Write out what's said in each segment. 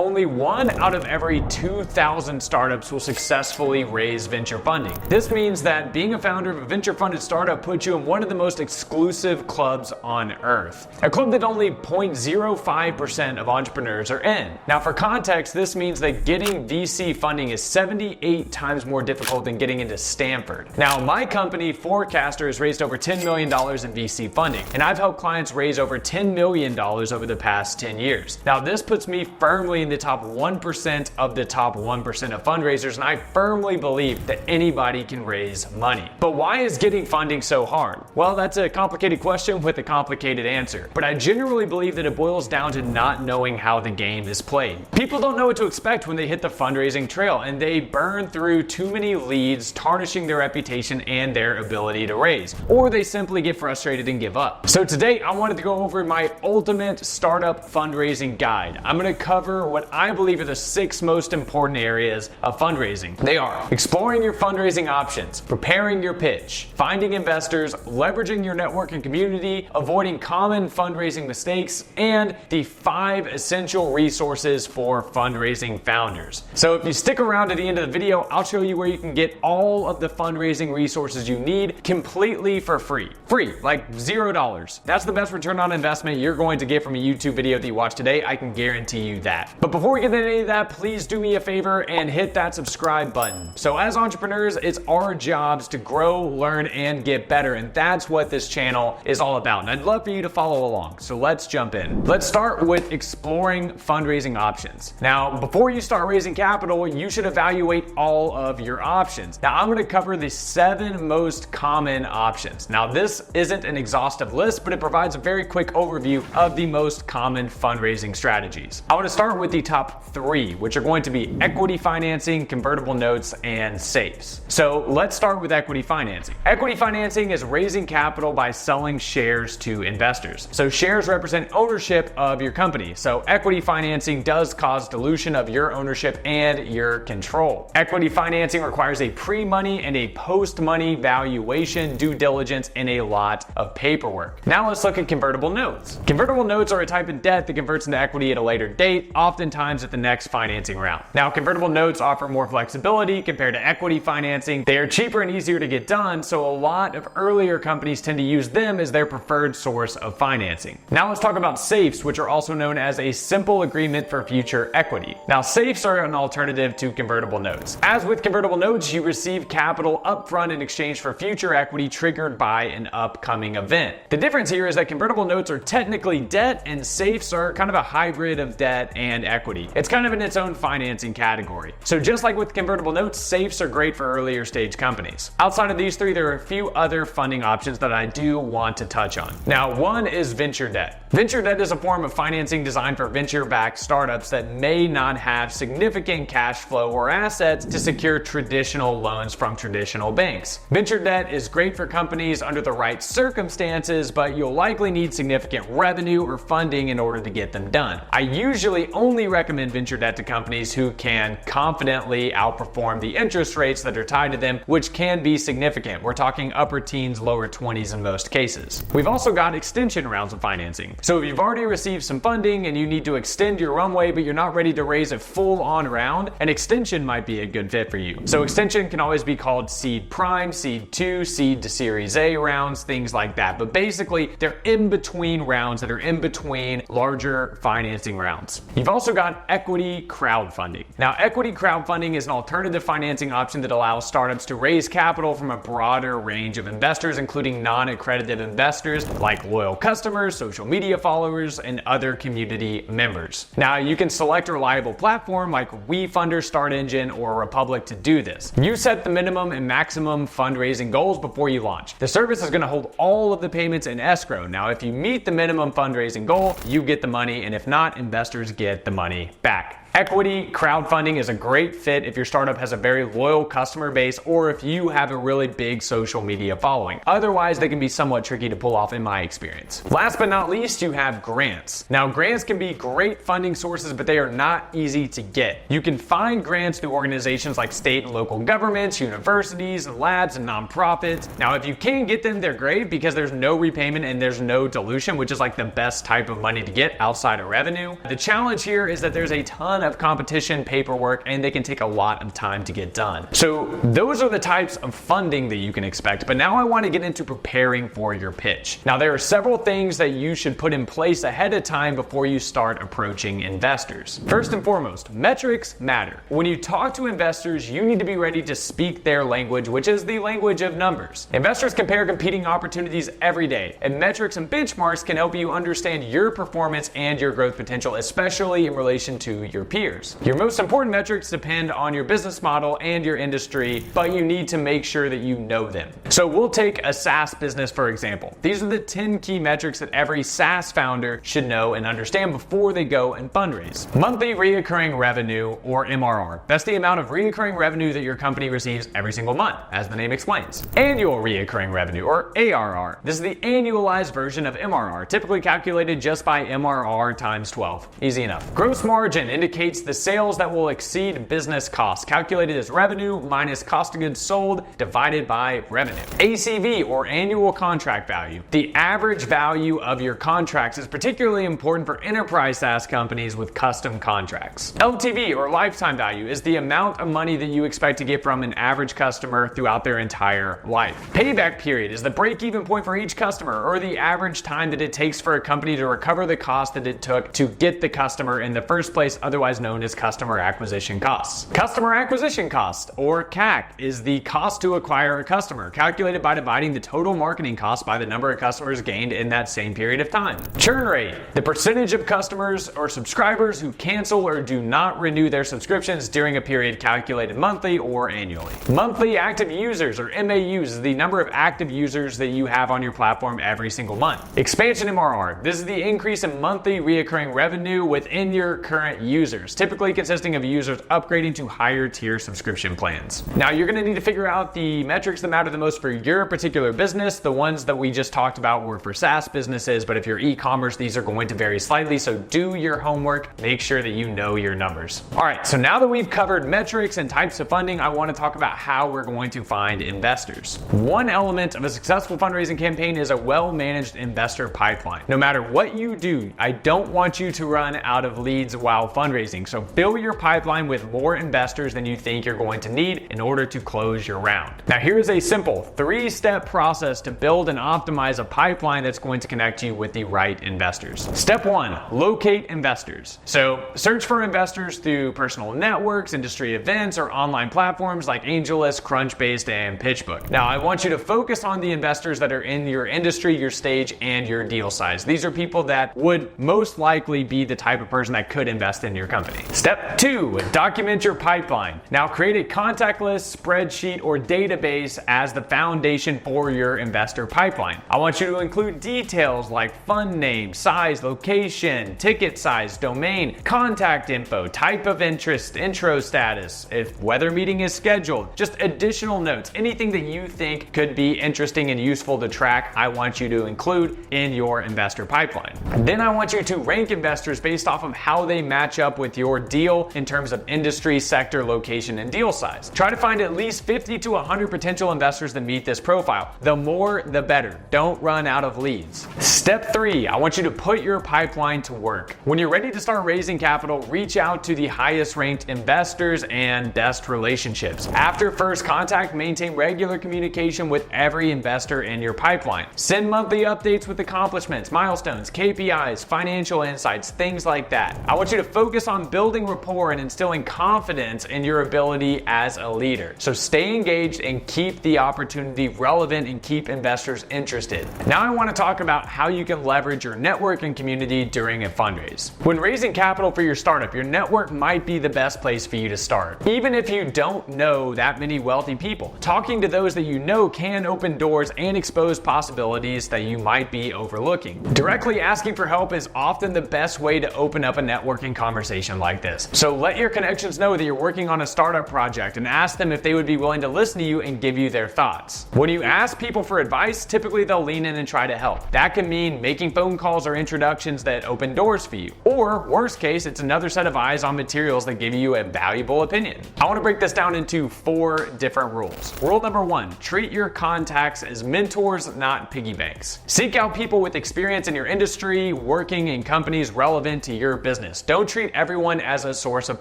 only 1 out of every 2,000 startups will successfully raise venture funding. This means that being a founder of a venture-funded startup puts you in one of the most exclusive clubs on earth. A club that only 0.05% of entrepreneurs are in. Now, for context, this means that getting VC funding is 78 times more difficult than getting into Stanford. Now, my company, Forecastr, has raised over $10 million in VC funding, and I've helped clients raise over $10 million over the past 10 years. Now, this puts me firmly in the top 1% of the top 1% of fundraisers, and I firmly believe that anybody can raise money. But why is getting funding so hard? Well, that's a complicated question with a complicated answer, but I generally believe that it boils down to not knowing how the game is played. People don't know what to expect when they hit the fundraising trail, and they burn through too many leads, tarnishing their reputation and their ability to raise, or they simply get frustrated and give up. So today I wanted to go over my ultimate startup fundraising guide. I'm going to cover what I believe are the 6 most important areas of fundraising. They are exploring your fundraising options, preparing your pitch, finding investors, leveraging your network and community, avoiding common fundraising mistakes, and the 5 essential resources for fundraising founders. So if you stick around to the end of the video, I'll show you where you can get all of the fundraising resources you need completely for free. Free, like $0. That's the best return on investment you're going to get from a YouTube video that you watch today. I can guarantee you that. But before we get into any of that, please do me a favor and hit that subscribe button. So as entrepreneurs, it's our jobs to grow, learn, and get better. And that's what this channel is all about. And I'd love for you to follow along. So let's jump in. Let's start with exploring fundraising options. Now, before you start raising capital, you should evaluate all of your options. Now, I'm going to cover the 7 most common options. Now, this isn't an exhaustive list, but it provides a very quick overview of the most common fundraising strategies. I want to start with the top 3, which are going to be equity financing, convertible notes, and safes. So let's start with equity financing. Equity financing is raising capital by selling shares to investors. So shares represent ownership of your company. So equity financing does cause dilution of your ownership and your control. Equity financing requires a pre-money and a post-money valuation, due diligence, and a lot of paperwork. Now let's look at convertible notes. Convertible notes are a type of debt that converts into equity at a later date, oftentimes at the next financing round. Now, convertible notes offer more flexibility compared to equity financing. They are cheaper and easier to get done, so a lot of earlier companies tend to use them as their preferred source of financing. Now let's talk about safes, which are also known as a simple agreement for future equity. Now, safes are an alternative to convertible notes. As with convertible notes, you receive capital upfront in exchange for future equity triggered by an upcoming event. The difference here is that convertible notes are technically debt and safes are kind of a hybrid of debt and equity. It's kind of in its own financing category. So just like with convertible notes, safes are great for earlier stage companies. Outside of these 3, there are a few other funding options that I do want to touch on. Now, one is venture debt. Venture debt is a form of financing designed for venture-backed startups that may not have significant cash flow or assets to secure traditional loans from traditional banks. Venture debt is great for companies under the right circumstances, but you'll likely need significant revenue or funding in order to get them done. I usually only recommend venture debt to companies who can confidently outperform the interest rates that are tied to them, which can be significant. We're talking upper teens, lower 20s in most cases. We've also got extension rounds of financing. So if you've already received some funding and you need to extend your runway, but you're not ready to raise a full-on round, an extension might be a good fit for you. So extension can always be called seed prime, seed 2, seed to series A rounds, things like that. But basically, they're in between rounds that are in between larger financing rounds. You've also got equity crowdfunding. Now, equity crowdfunding is an alternative financing option that allows startups to raise capital from a broader range of investors, including non-accredited investors like loyal customers, social media followers, and other community members. Now, you can select a reliable platform like WeFunder, Start Engine, or Republic to do this. You set the minimum and maximum fundraising goals before you launch. The service is going to hold all of the payments in escrow. Now, if you meet the minimum fundraising goal, you get the money, and if not, investors get the money back. Equity crowdfunding is a great fit if your startup has a very loyal customer base or if you have a really big social media following. Otherwise, they can be somewhat tricky to pull off in my experience. Last but not least, you have grants. Now, grants can be great funding sources, but they are not easy to get. You can find grants through organizations like state and local governments, universities, and labs, and nonprofits. Now, if you can get them, they're great because there's no repayment and there's no dilution, which is like the best type of money to get outside of revenue. The challenge here is is that there's a ton of competition, paperwork, and they can take a lot of time to get done. So those are the types of funding that you can expect, but now I want to get into preparing for your pitch. Now there are several things that you should put in place ahead of time before you start approaching investors. First and foremost, metrics matter. When you talk to investors, you need to be ready to speak their language, which is the language of numbers. Investors compare competing opportunities every day, and metrics and benchmarks can help you understand your performance and your growth potential, especially in relation to your peers. Your most important metrics depend on your business model and your industry, but you need to make sure that you know them. So we'll take a SaaS business for example. These are the 10 key metrics that every SaaS founder should know and understand before they go and fundraise. Monthly recurring revenue, or MRR. That's the amount of recurring revenue that your company receives every single month, as the name explains. Annual recurring revenue, or ARR. This is the annualized version of MRR, typically calculated just by MRR times 12. Easy enough. Gross margin indicates the sales that will exceed business costs, calculated as revenue minus cost of goods sold divided by revenue. ACV, or annual contract value. The average value of your contracts is particularly important for enterprise SaaS companies with custom contracts. LTV, or lifetime value, is the amount of money that you expect to get from an average customer throughout their entire life. Payback period is the break-even point for each customer, or the average time that it takes for a company to recover the cost that it took to get the customer in the first place, otherwise known as customer acquisition costs. Customer acquisition cost, or CAC, is the cost to acquire a customer, calculated by dividing the total marketing cost by the number of customers gained in that same period of time. Churn rate, the percentage of customers or subscribers who cancel or do not renew their subscriptions during a period calculated monthly or annually. Monthly active users, or MAUs, is the number of active users that you have on your platform every single month. Expansion MRR, this is the increase in monthly recurring revenue within your current users, typically consisting of users upgrading to higher tier subscription plans. Now you're going to need to figure out the metrics that matter the most for your particular business. The ones that we just talked about were for SaaS businesses, but if you're e-commerce, these are going to vary slightly, so do your homework. Make sure that you know your numbers. All right, so now that we've covered metrics and types of funding, I want to talk about how we're going to find investors. One element of a successful fundraising campaign is a well-managed investor pipeline. No matter what you do, I don't want you to run out of leads while fundraising, so fill your pipeline with more investors than you think you're going to need in order to close your round. Now here's a simple 3-step process to build and optimize a pipeline that's going to connect you with the right investors. Step 1, locate investors. So search for investors through personal networks, industry events, or online platforms like AngelList, Crunchbase, and PitchBook. Now I want you to focus on the investors that are in your industry, your stage, and your deal size. These are people that would most likely be the type of person that could invest in your company. Step 2, document your pipeline. Now create a contact list, spreadsheet, or database as the foundation for your investor pipeline. I want you to include details like fund name, size, location, ticket size, domain, contact info, type of interest, intro status, if whether meeting is scheduled, just additional notes, anything that you think could be interesting and useful to track, I want you to include in your investor pipeline. Then I want you to rank investors based off of how they match up with your deal in terms of industry, sector, location, and deal size. Try to find at least 50 to 100 potential investors that meet this profile. The more, the better. Don't run out of leads. Step 3, I want you to put your pipeline to work. When you're ready to start raising capital, reach out to the highest ranked investors and best relationships. After first contact, maintain regular communication with every investor in your pipeline. Send monthly updates with accomplishments, milestones, KPIs, financial insights, things like that. I want you to focus on building rapport and instilling confidence in your ability as a leader. So stay engaged and keep the opportunity relevant and keep investors interested. Now I want to talk about how you can leverage your network and community during a fundraise. When raising capital for your startup, your network might be the best place for you to start. Even if you don't know that many wealthy people, talking to those that you know can open doors and expose possibilities that you might be overlooking. Directly asking for help is often the best way to open up a networking conversation like this. So let your connections know that you're working on a startup project and ask them if they would be willing to listen to you and give you their thoughts. When you ask people for advice, typically they'll lean in and try to help. That can mean making phone calls or introductions that open doors for you. Or worst case, it's another set of eyes on materials that give you a valuable opinion. I want to break this down into 4 different rules. Rule number 1, treat your contacts as mentors, not piggy banks. Seek out people with experience in your industry, working in companies relevant to your business. business. Don't treat everyone as a source of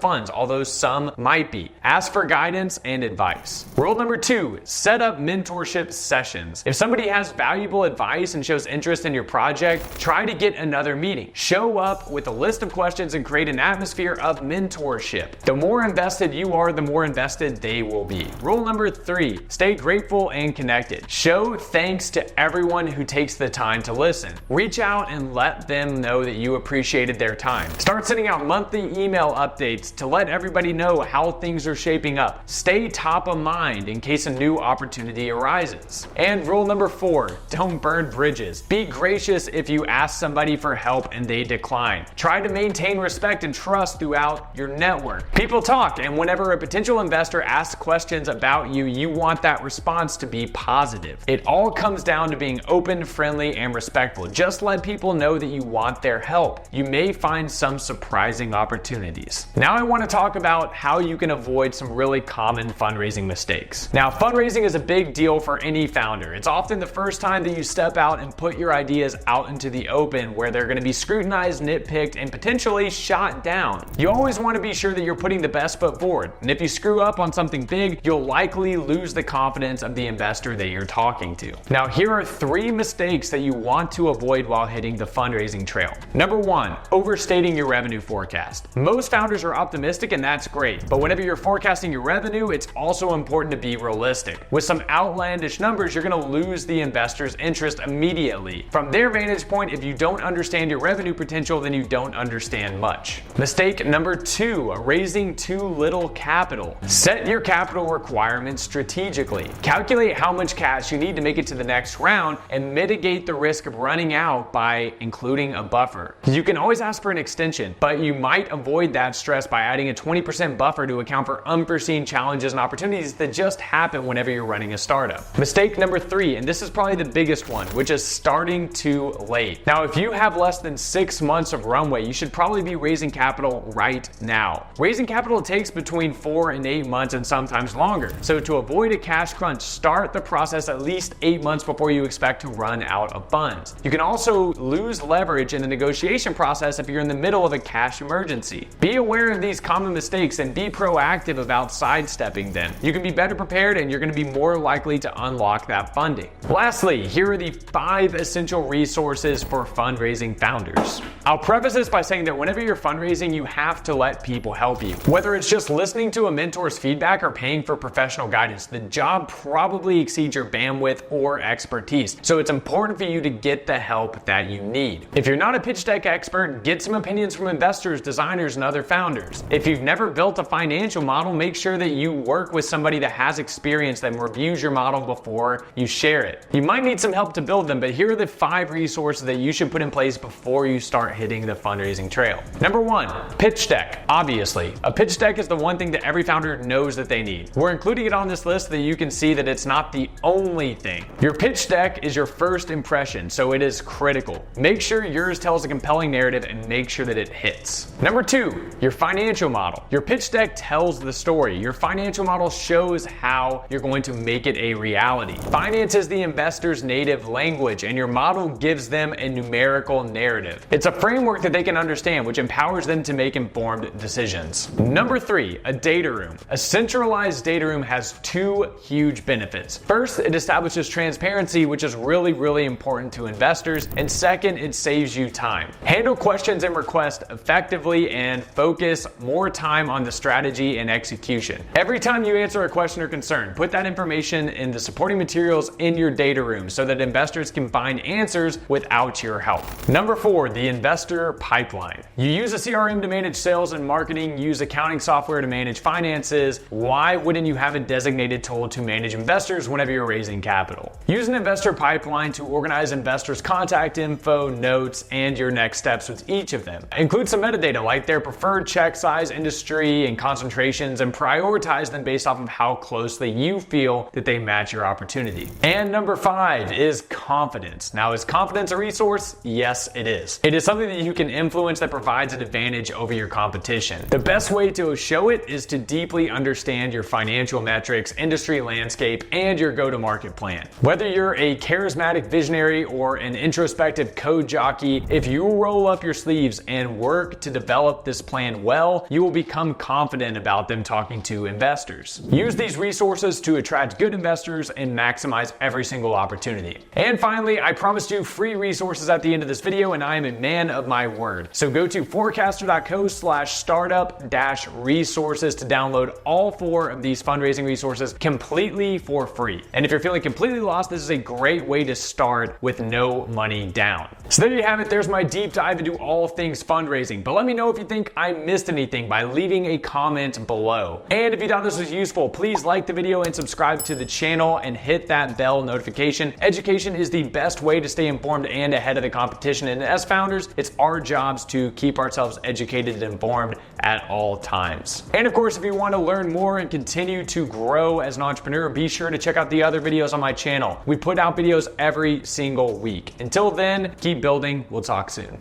funds, although some might be. Ask for guidance and advice. Rule number 2, set up mentorship sessions. If somebody has valuable advice and shows interest in your project, try to get another meeting. Show up with a list of questions and create an atmosphere of mentorship. The more invested you are, the more invested they will be. Rule number 3, stay grateful and connected. Show thanks to everyone who takes the time to listen. Reach out and let them know that you appreciated their time. Start sending out monthly email updates to let everybody know how things are shaping up. Stay top of mind in case a new opportunity arises. And rule number 4, don't burn bridges. Be gracious if you ask somebody for help and they decline. Try to maintain respect and trust throughout your network. People talk, and whenever a potential investor asks questions about you, you want that response to be positive. It all comes down to being open, friendly, and respectful. Just let people know that you want their help. You may find some surprising opportunities. Now I want to talk about how you can avoid some really common fundraising mistakes. Now, fundraising is a big deal for any founder. It's often the first time that you step out and put your ideas out into the open, where they're going to be scrutinized, nitpicked, and potentially shot down. You always want to be sure that you're putting the best foot forward. And if you screw up on something big, you'll likely lose the confidence of the investor that you're talking to. Now, here are 3 mistakes that you want to avoid while hitting the fundraising trail. Number 1, overstating your revenue forecast. Most founders are optimistic, and that's great, but whenever you're forecasting your revenue, it's also important to be realistic. With some outlandish numbers, you're going to lose the investor's interest immediately. From their vantage point, if you don't understand your revenue potential, then you don't understand much. Mistake number 2, raising too little capital. Set your capital requirements strategically. Calculate how much cash you need to make it to the next round and mitigate the risk of running out by including a buffer. You can always ask for an extension, but you might avoid that stress by adding a 20% buffer to account for unforeseen challenges and opportunities that just happen whenever you're running a startup. Mistake number 3, and this is probably the biggest one, which is starting too late. Now, if you have less than 6 months of runway, you should probably be raising capital right now. Raising capital takes between 4 and 8 months and sometimes longer. So to avoid a cash crunch, start the process at least 8 months before you expect to run out of funds. You can also lose leverage in the negotiation process if you're in the middle of a cash emergency. Be aware of these common mistakes and be proactive about sidestepping them. You can be better prepared, and you're going to be more likely to unlock that funding. Lastly, here are the 5 essential resources for fundraising founders. I'll preface this by saying that whenever you're fundraising, you have to let people help you. Whether it's just listening to a mentor's feedback or paying for professional guidance, the job probably exceeds your bandwidth or expertise. So it's important for you to get the help that you need. If you're not a pitch deck expert, get some opinions from investors, designers, and other founders. If you've never built a financial model, make sure that you work with somebody that has experience that reviews your model before you share it. You might need some help to build them, but here are the 5 resources that you should put in place before you start hitting the fundraising trail. Number 1, pitch deck. Obviously, a pitch deck is the one thing that every founder knows that they need. We're including it on this list so that you can see that it's not the only thing. Your pitch deck is your first impression, so it is critical. Make sure yours tells a compelling narrative and make sure that it hits. Number 2, your financial model. Your pitch deck tells the story. Your financial model shows how you're going to make it a reality. Finance is the investor's native language, and your model gives them a numerical narrative. It's a framework that they can understand, which empowers them to make informed decisions. Number 3, a data room. A centralized data room has 2 huge benefits. First, it establishes transparency, which is really important to investors. And second, it saves you time. Handle questions and requests effectively and focus more time on the strategy and execution. Every time you answer a question or concern, put that information in the supporting materials in your data room so that investors can find answers without your help. Number 4, the investor pipeline. You use a CRM to manage sales and marketing, use accounting software to manage finances. Why wouldn't you have a designated tool to manage investors whenever you're raising capital? Use an investor pipeline to organize investors' contact info, notes, and your next steps with each of them. Include some metadata like their preferred check size, industry, and concentrations, and prioritize them based off of how closely you feel that they match your opportunity. And number 5 is confidence. Now, is confidence a resource? Yes, it is. It is something that you can influence that provides an advantage over your competition. The best way to show it is to deeply understand your financial metrics, industry landscape, and your go-to-market plan. Whether you're a charismatic visionary or an introspective code jockey, if you roll up your sleeves and then work to develop this plan well, you will become confident about them talking to investors. Use these resources to attract good investors and maximize every single opportunity. And finally, I promised you free resources at the end of this video, and I am a man of my word. So go to forecastr.co/startup-resources to download all 4 of these fundraising resources completely for free. And if you're feeling completely lost, this is a great way to start with no money down. So there you have it. There's my deep dive into all things fundraising. But let me know if you think I missed anything by leaving a comment below. And if you thought this was useful, please like the video and subscribe to the channel and hit that bell notification. Education is the best way to stay informed and ahead of the competition. And as founders, it's our jobs to keep ourselves educated and informed at all times. And of course, if you want to learn more and continue to grow as an entrepreneur, be sure to check out the other videos on my channel. We put out videos every single week. Until then, keep building. We'll talk soon.